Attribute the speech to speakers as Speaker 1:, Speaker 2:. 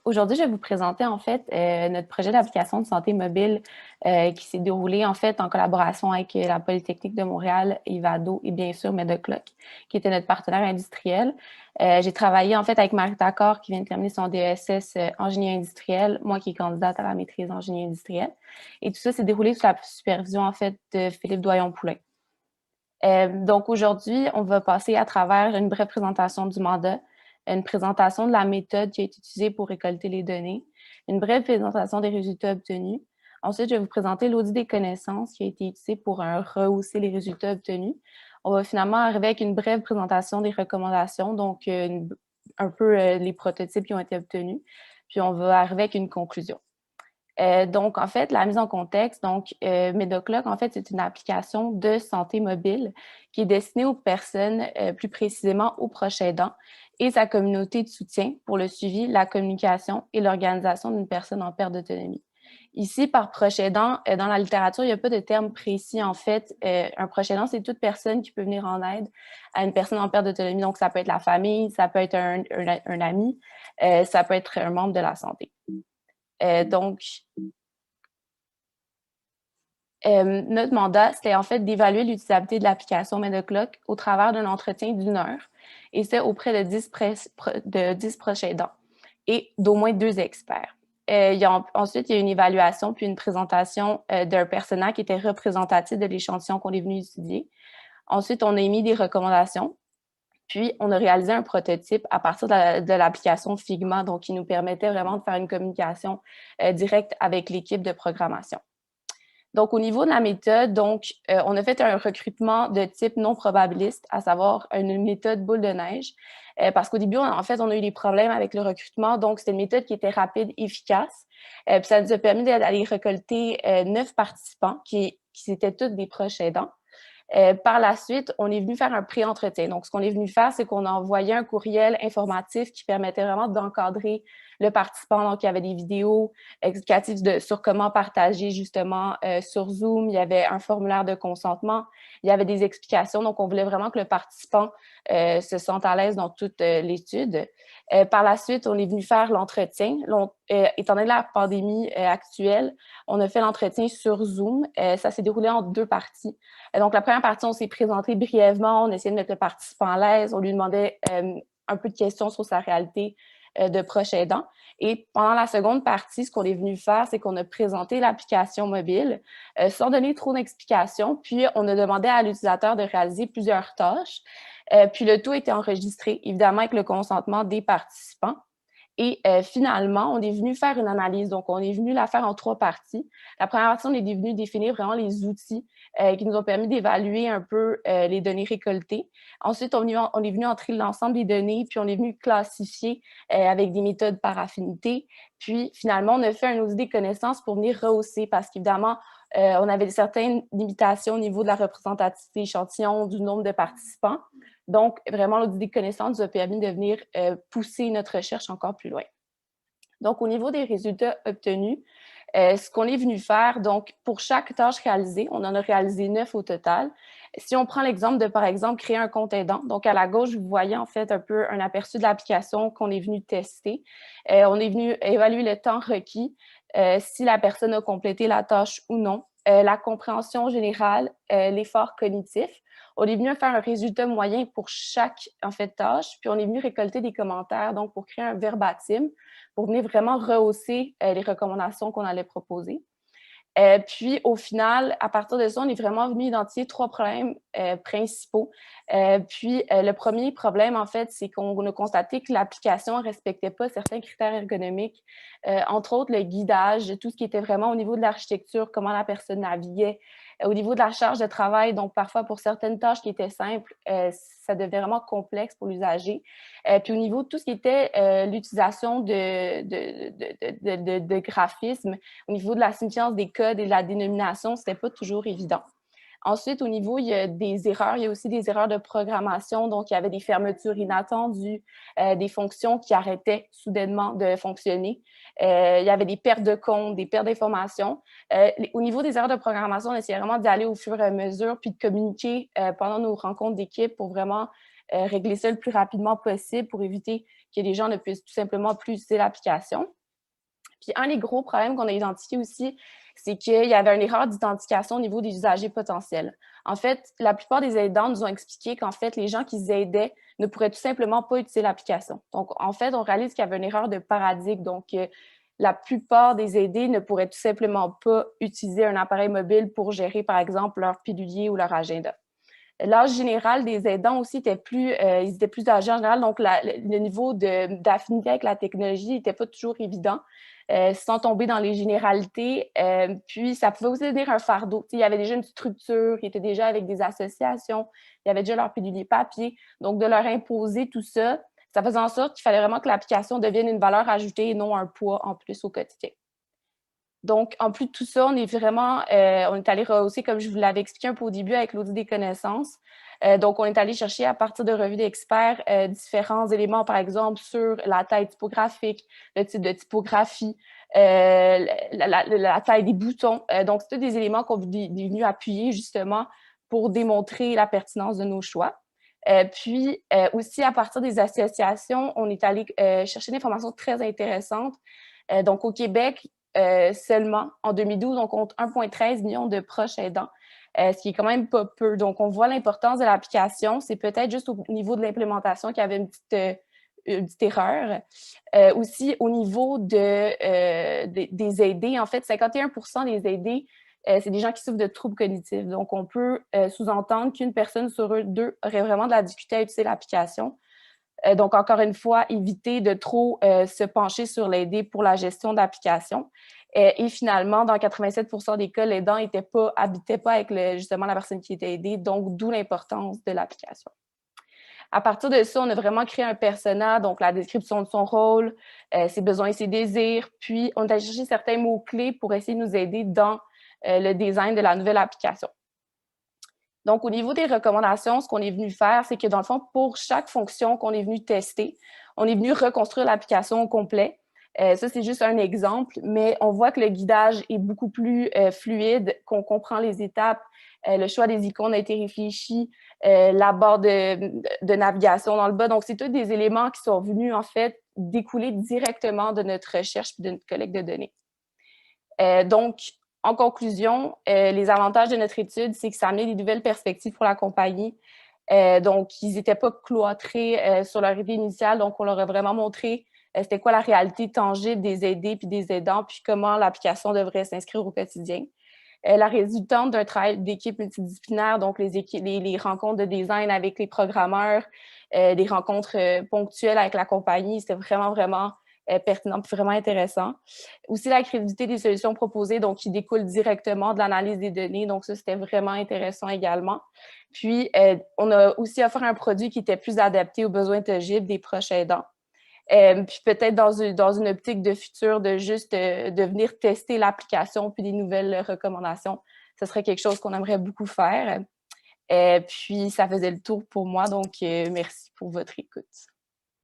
Speaker 1: Aujourd'hui, je vais vous présenter en fait notre projet d'application de santé mobile qui s'est déroulé en fait en collaboration avec la Polytechnique de Montréal, Ivado et bien sûr Medocloc, qui était notre partenaire industriel. J'ai travaillé en fait avec Marie D'accord qui vient de terminer son DESS en génie industriel, moi qui est candidate à la maîtrise en génie industriel. Et tout ça s'est déroulé sous la supervision en fait de Philippe Doyon-Poulain. Donc aujourd'hui, on va passer à travers une brève présentation du mandat, une présentation de la méthode qui a été utilisée pour récolter les données, une brève présentation des résultats obtenus. Ensuite, je vais vous présenter l'audit des connaissances qui a été utilisé pour rehausser les résultats obtenus. On va finalement arriver avec une brève présentation des recommandations, donc un peu les prototypes qui ont été obtenus. Puis on va arriver avec une conclusion. Donc, en fait, la mise en contexte, Medocloc, en fait, c'est une application de santé mobile qui est destinée aux personnes, plus précisément aux proches aidants et sa communauté de soutien pour le suivi, la communication et l'organisation d'une personne en perte d'autonomie. Ici, par proche aidant, dans la littérature, il n'y a pas de terme précis, en fait. Un proche aidant, c'est toute personne qui peut venir en aide à une personne en perte d'autonomie. Donc, ça peut être la famille, ça peut être un ami, ça peut être un membre de la santé. Notre mandat, c'était en fait d'évaluer l'utilisabilité de l'application Medocloc au travers d'un entretien d'1 heure, et c'est auprès de 10 proches aidants et d'au moins 2 experts. Ensuite, il y a une évaluation puis une présentation d'un personnel qui était représentatif de l'échantillon qu'on est venu étudier. Ensuite, on a émis des recommandations, puis on a réalisé un prototype à partir de l'application Figma, donc qui nous permettait vraiment de faire une communication directe avec l'équipe de programmation. Donc, au niveau de la méthode, on a fait un recrutement de type non probabiliste, à savoir une méthode boule de neige, parce qu'au début, en fait, on a eu des problèmes avec le recrutement. Donc, c'était une méthode qui était rapide, efficace. Puis ça nous a permis d'aller récolter 9 participants qui étaient tous des proches aidants. Par la suite, on est venu faire un pré-entretien. Donc, ce qu'on est venu faire, c'est qu'on a envoyé un courriel informatif qui permettait vraiment d'encadrer le participant. Donc, il y avait des vidéos explicatives sur comment partager justement sur Zoom. Il y avait un formulaire de consentement. Il y avait des explications. Donc, on voulait vraiment que le participant se sente à l'aise dans toute l'étude. Par la suite, on est venu faire l'entretien. Étant donné la pandémie actuelle, on a fait l'entretien sur Zoom. Ça s'est déroulé en 2 parties. Donc, la première partie, on s'est présenté brièvement, on essayait de mettre le participant à l'aise, on lui demandait un peu de questions sur sa réalité de proche aidant. Et pendant la seconde partie, ce qu'on est venu faire, c'est qu'on a présenté l'application mobile sans donner trop d'explications, puis on a demandé à l'utilisateur de réaliser plusieurs tâches, puis le tout était enregistré, évidemment avec le consentement des participants. Et finalement, on est venu faire une analyse. Donc, on est venu la faire en 3 parties. La première partie, on est venu définir vraiment les outils qui nous ont permis d'évaluer un peu les données récoltées. Ensuite, on est venu entrer l'ensemble des données, puis on est venu classifier avec des méthodes par affinité. Puis, finalement, on a fait un audit des connaissances pour venir rehausser parce qu'évidemment, on avait certaines limitations au niveau de la représentativité échantillon, du nombre de participants. Donc, vraiment, l'audit des connaissances nous a permis de venir pousser notre recherche encore plus loin. Donc, au niveau des résultats obtenus, ce qu'on est venu faire, donc, pour chaque tâche réalisée, on en a réalisé 9 au total. Si on prend l'exemple de, par exemple, créer un compte aidant, donc à la gauche, vous voyez en fait un peu un aperçu de l'application qu'on est venu tester. On est venu évaluer le temps requis, si la personne a complété la tâche ou non, la compréhension générale, l'effort cognitif. On est venu faire un résultat moyen pour chaque en fait tâche, puis on est venu récolter des commentaires donc pour créer un verbatim, pour venir vraiment rehausser les recommandations qu'on allait proposer. Puis, au final, à partir de ça, on est vraiment venu identifier 3 problèmes principaux. Le premier problème, en fait, c'est qu'on a constaté que l'application ne respectait pas certains critères ergonomiques, entre autres le guidage, tout ce qui était vraiment au niveau de l'architecture, comment la personne naviguait, au niveau de la charge de travail. Donc, parfois, pour certaines tâches qui étaient simples, ça devenait vraiment complexe pour l'usager. Puis, au niveau de tout ce qui était l'utilisation de graphismes, au niveau de la signifiance des codes et de la dénomination, c'était pas toujours évident. Ensuite, au niveau, il y a des erreurs. Il y a aussi des erreurs de programmation. Donc, il y avait des fermetures inattendues, des fonctions qui arrêtaient soudainement de fonctionner. Il y avait des pertes de compte, des pertes d'informations. Au niveau des erreurs de programmation, on essayait vraiment d'y aller au fur et à mesure puis de communiquer pendant nos rencontres d'équipe pour vraiment régler ça le plus rapidement possible pour éviter que les gens ne puissent tout simplement plus utiliser l'application. Puis un des gros problèmes qu'on a identifié aussi, c'est qu'il y avait une erreur d'identification au niveau des usagers potentiels. En fait, la plupart des aidants nous ont expliqué qu'en fait, les gens qu'ils aidaient ne pourraient tout simplement pas utiliser l'application. Donc, en fait, on réalise qu'il y avait une erreur de paradigme. Donc, la plupart des aidés ne pourraient tout simplement pas utiliser un appareil mobile pour gérer, par exemple, leur pilulier ou leur agenda. L'âge général des aidants aussi était ils étaient plus âgés en général, donc le niveau d'affinité avec la technologie n'était pas toujours évident, sans tomber dans les généralités. Puis, ça pouvait aussi devenir un fardeau. Il y avait déjà une structure, ils étaient déjà avec des associations, il y avait déjà leur pilulier papier. Donc, de leur imposer tout ça, ça faisait en sorte qu'il fallait vraiment que l'application devienne une valeur ajoutée et non un poids en plus au quotidien. Donc, en plus de tout ça, on est allé rehausser, comme je vous l'avais expliqué un peu au début, avec l'audit des connaissances. Donc, on est allé chercher à partir de revues d'experts différents éléments, par exemple, sur la taille typographique, le type de typographie, la taille des boutons. Donc, c'est tous des éléments qu'on est venu appuyer justement pour démontrer la pertinence de nos choix. Puis, aussi, à partir des associations, on est allé chercher des informations très intéressantes. Donc, au Québec, seulement, en 2012, on compte 1,13 million de proches aidants, ce qui est quand même pas peu. Donc, on voit l'importance de l'application. C'est peut-être juste au niveau de l'implémentation qu'il y avait une petite erreur. Aussi, au niveau des aidés, en fait, 51% des aidés, c'est des gens qui souffrent de troubles cognitifs. Donc, on peut sous-entendre qu'une personne sur deux aurait vraiment de la difficulté à utiliser l'application. Donc, encore une fois, éviter de trop se pencher sur l'aidé pour la gestion d'application. Et finalement, dans 87% des cas, l'aidant habitait pas avec justement la personne qui était aidée, donc d'où l'importance de l'application. À partir de ça, on a vraiment créé un persona, donc la description de son rôle, ses besoins et ses désirs, puis on a cherché certains mots-clés pour essayer de nous aider dans le design de la nouvelle application. Donc, au niveau des recommandations, ce qu'on est venu faire, c'est que dans le fond, pour chaque fonction qu'on est venu tester, on est venu reconstruire l'application au complet. Ça, c'est juste un exemple, mais on voit que le guidage est beaucoup plus fluide, qu'on les étapes, le choix des icônes a été réfléchi, la barre de navigation dans le bas. Donc, c'est tous des éléments qui sont venus, en fait, découler directement de notre recherche et de notre collecte de données. Donc, en conclusion, les avantages de notre étude, c'est que ça a amené des nouvelles perspectives pour la compagnie. Donc, ils n'étaient pas cloîtrés sur leur idée initiale. Donc, on leur a vraiment montré c'était quoi la réalité tangible des aidés puis des aidants, puis comment l'application devrait s'inscrire au quotidien. La résultante d'un travail d'équipe multidisciplinaire, donc les rencontres de design avec les programmeurs, des rencontres ponctuelles avec la compagnie, c'était vraiment, vraiment pertinent et vraiment intéressant. Aussi, la crédibilité des solutions proposées, donc qui découle directement de l'analyse des données. Donc, ça, c'était vraiment intéressant également. Puis, on a aussi offert un produit qui était plus adapté aux besoins tangibles des proches aidants. Puis peut-être dans une optique de futur, de venir tester l'application puis des nouvelles recommandations. Ce serait quelque chose qu'on aimerait beaucoup faire. Puis, ça faisait le tour pour moi. Donc, merci pour votre écoute.